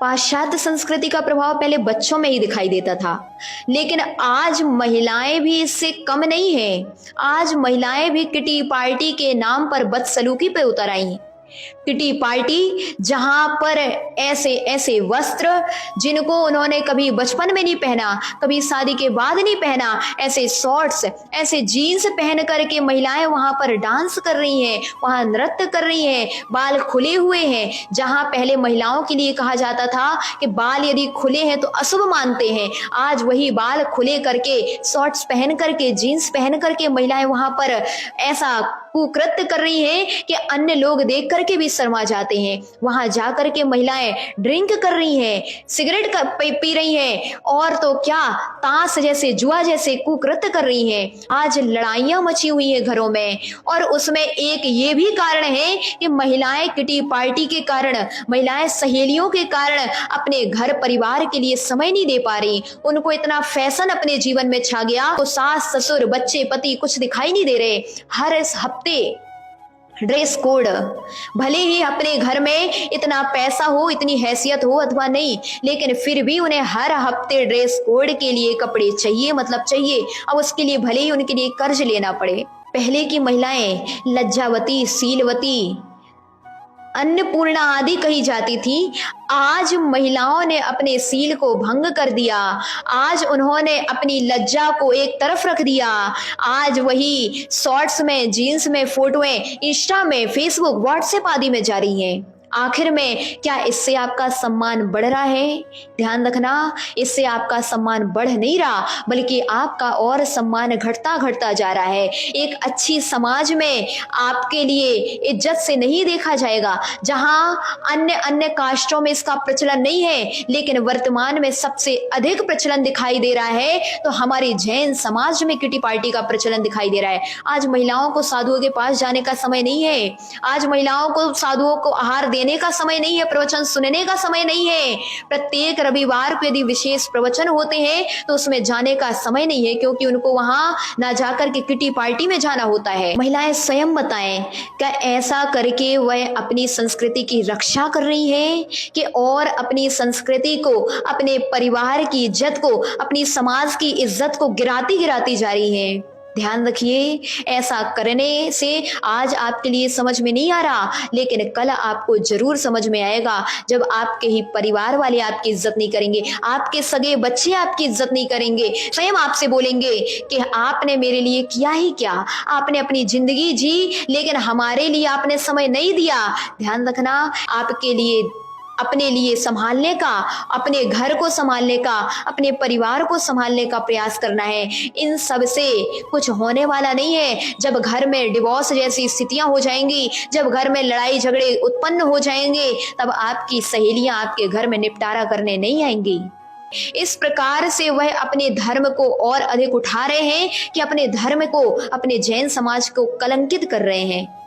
पाश्चात्य संस्कृति का प्रभाव पहले बच्चों में ही दिखाई देता था, लेकिन आज महिलाएं भी इससे कम नहीं हैं। आज महिलाएं भी किटी पार्टी के नाम पर बदसलूकी पे उतर आई हैं। किटी पार्टी जहां पर ऐसे ऐसे वस्त्र जिनको उन्होंने कभी बचपन में नहीं पहना, कभी शादी के बाद नहीं पहना, ऐसे शॉर्ट्स, ऐसे जीन्स पहन करके महिलाएं वहां पर डांस कर रही हैं, वहां नृत्य कर रही हैं, बाल खुले हुए हैं। जहां पहले महिलाओं के लिए कहा जाता था कि बाल यदि खुले हैं तो अशुभ मानते हैं, आज वही बाल खुले करके, शॉर्ट्स पहन करके, जीन्स पहन करके महिलाएं वहां पर ऐसा कुकृत्य कर रही हैं कि अन्य लोग देख करके भी शर्मा जाते हैं। वहां जाकर के महिलाएं ड्रिंक कर रही हैं, सिगरेट पी रही हैं, और तो क्या ताश जैसे, जुआ जैसे कुकृत्य कर रही हैं। आज लड़ाइयां मची हुई हैं घरों में, और उसमें एक ये भी कारण है कि महिलाएं किटी पार्टी के कारण, महिलाएं सहेलियों के कारण अपने घर परिवार के लिए समय नहीं दे पा रही। उनको इतना फैशन अपने जीवन में छा गया तो सास ससुर बच्चे पति कुछ दिखाई नहीं दे रहे। हर हफ्ते ड्रेस कोड, भले ही अपने घर में इतना पैसा हो, इतनी हैसियत हो अथवा नहीं, लेकिन फिर भी उन्हें हर हफ्ते ड्रेस कोड के लिए कपड़े चाहिए, मतलब चाहिए। अब उसके लिए भले ही उनके लिए कर्ज लेना पड़े। पहले की महिलाएं लज्जावती, शीलवती, अन्नपूर्णा आदि कही जाती थी। आज महिलाओं ने अपने सील को भंग कर दिया। आज उन्होंने अपनी लज्जा को एक तरफ रख दिया। आज वही शॉर्ट्स में, जीन्स में फोटोएं इंस्टा में, फेसबुक, व्हाट्सएप आदि में जारी हैं। आखिर में क्या इससे आपका सम्मान बढ़ रहा है? ध्यान रखना, इससे आपका सम्मान बढ़ नहीं रहा, बल्कि आपका और सम्मान घटता घटता जा रहा है। एक अच्छी समाज में आपके लिए इज्जत से नहीं देखा जाएगा। जहां अन्य अन्य कास्टों में इसका प्रचलन नहीं है, लेकिन वर्तमान में सबसे अधिक प्रचलन दिखाई दे रहा है, तो हमारे जैन समाज में किटी पार्टी का प्रचलन दिखाई दे रहा है। आज महिलाओं को साधुओं के पास जाने का समय नहीं है। आज महिलाओं को साधुओं को आहार देने का समय नहीं है, प्रवचन सुनने का समय नहीं है। प्रत्येक रविवार को यदि विशेष प्रवचन होते हैं तो उसमें जाने का समय नहीं है, क्योंकि उनको वहां ना जाकर के किटी पार्टी में जाना होता है। महिलाएं स्वयं बताएं, क्या ऐसा करके वह अपनी संस्कृति की रक्षा कर रही हैं कि और अपनी संस्कृति को, अपने परिवार की इज्जत को, अपनी समाज की इज्जत को गिराती गिराती जा रही हैं? ध्यान रखिए, ऐसा करने से आज आपके लिए समझ में नहीं आ रहा, लेकिन कल आपको जरूर समझ में आएगा, जब आपके ही परिवार वाले आपकी इज्जत नहीं करेंगे, आपके सगे बच्चे आपकी इज्जत नहीं करेंगे, स्वयं आपसे बोलेंगे कि आपने मेरे लिए किया ही क्या, आपने अपनी जिंदगी जी लेकिन हमारे लिए आपने समय नहीं दिया। ध्यान रखना, आपके लिए, अपने लिए संभालने का, अपने घर को संभालने का, अपने परिवार को संभालने का प्रयास करना है। इन सब से कुछ होने वाला नहीं है। जब घर में डिवोर्स जैसी स्थितियां हो जाएंगी, जब घर में लड़ाई झगड़े उत्पन्न हो जाएंगे, तब आपकी सहेलियां आपके घर में निपटारा करने नहीं आएंगी। इस प्रकार से वह अपने धर्म को और अधिक उठा रहे हैं कि अपने धर्म को, अपने जैन समाज को कलंकित कर रहे हैं।